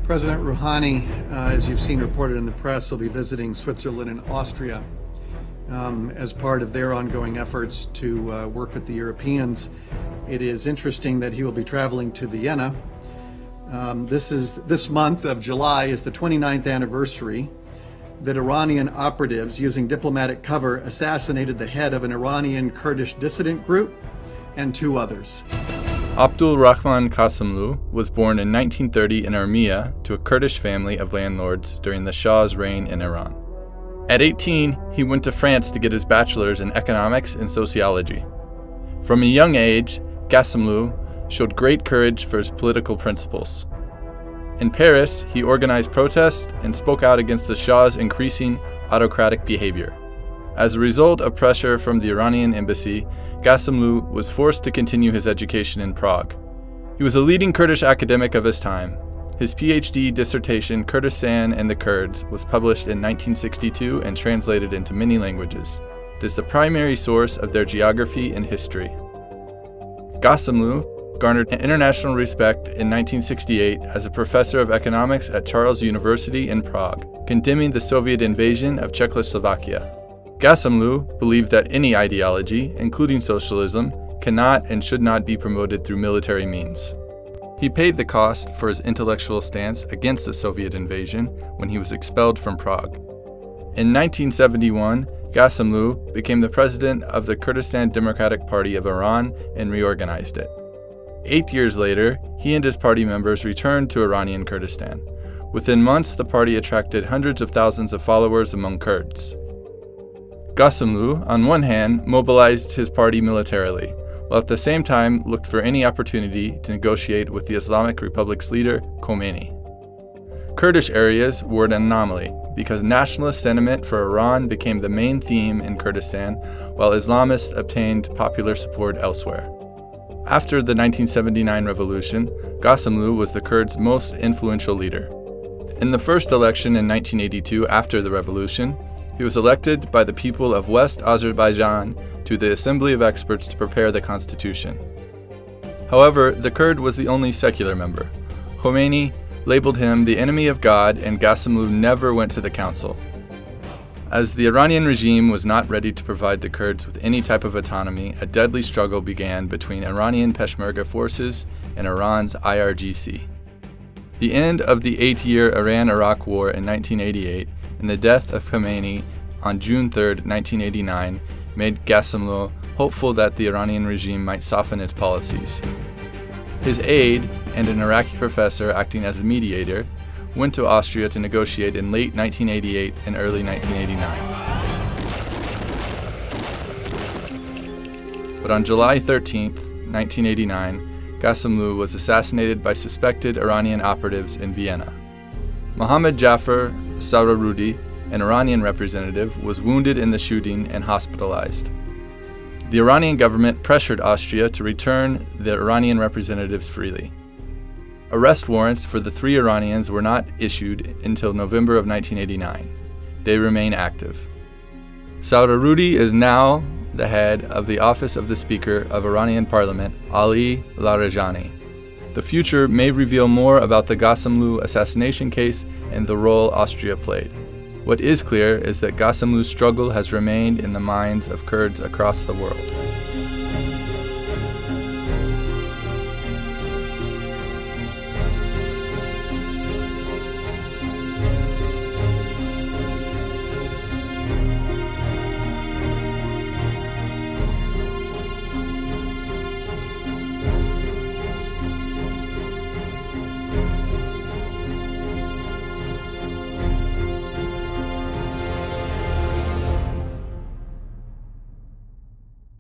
President Rouhani, as you've seen reported in the press, will be visiting Switzerland and Austria as part of their ongoing efforts to work with the Europeans. It is interesting that he will be traveling to Vienna. This month of July is the 29th anniversary that Iranian operatives using diplomatic cover assassinated the head of an Iranian Kurdish dissident group and two others. Abdul Rahman Ghassemlou was born in 1930 in Urmia to a Kurdish family of landlords during the Shah's reign in Iran. At 18, he went to France to get his bachelor's in economics and sociology. From a young age, Ghassemlou showed great courage for his political principles. In Paris, he organized protests and spoke out against the Shah's increasing autocratic behavior. As a result of pressure from the Iranian embassy, Ghassemlou was forced to continue his education in Prague. He was a leading Kurdish academic of his time. His PhD dissertation, Kurdistan and the Kurds, was published in 1962 and translated into many languages. It is the primary source of their geography and history. Ghassemlou garnered international respect in 1968 as a professor of economics at Charles University in Prague, condemning the Soviet invasion of Czechoslovakia. Ghassemlou believed that any ideology, including socialism, cannot and should not be promoted through military means. He paid the cost for his intellectual stance against the Soviet invasion when he was expelled from Prague. In 1971, Ghassemlou became the president of the Kurdistan Democratic Party of Iran and reorganized it. 8 years later, he and his party members returned to Iranian Kurdistan. Within months, the party attracted hundreds of thousands of followers among Kurds. Ghassemlou, on one hand, mobilized his party militarily, while at the same time looked for any opportunity to negotiate with the Islamic Republic's leader, Khomeini. Kurdish areas were an anomaly because nationalist sentiment for Iran became the main theme in Kurdistan, while Islamists obtained popular support elsewhere. After the 1979 revolution, Ghassemlou was the Kurds' most influential leader. In the first election in 1982 after the revolution, he was elected by the people of West Azerbaijan to the Assembly of Experts to prepare the constitution. However, the Kurd was the only secular member. Khomeini labeled him the enemy of God, and Ghassemlou never went to the council. As the Iranian regime was not ready to provide the Kurds with any type of autonomy, a deadly struggle began between Iranian Peshmerga forces and Iran's IRGC. The end of the 8-year Iran-Iraq War in 1988 and the death of Khomeini on June 3, 1989, made Ghassemlou hopeful that the Iranian regime might soften its policies. His aide and an Iraqi professor acting as a mediator went to Austria to negotiate in late 1988 and early 1989. But on July 13, 1989, Ghassemlou was assassinated by suspected Iranian operatives in Vienna. Mohammad Jafar Sohrawardi, an Iranian representative, was wounded in the shooting and hospitalized. The Iranian government pressured Austria to return the Iranian representatives freely. Arrest warrants for the 3 Iranians were not issued until November of 1989. They remain active. Sohrawardi is now the head of the Office of the Speaker of Iranian Parliament, Ali Larijani. The future may reveal more about the Ghassemlou assassination case and the role Austria played. What is clear is that Ghassemlou's struggle has remained in the minds of Kurds across the world.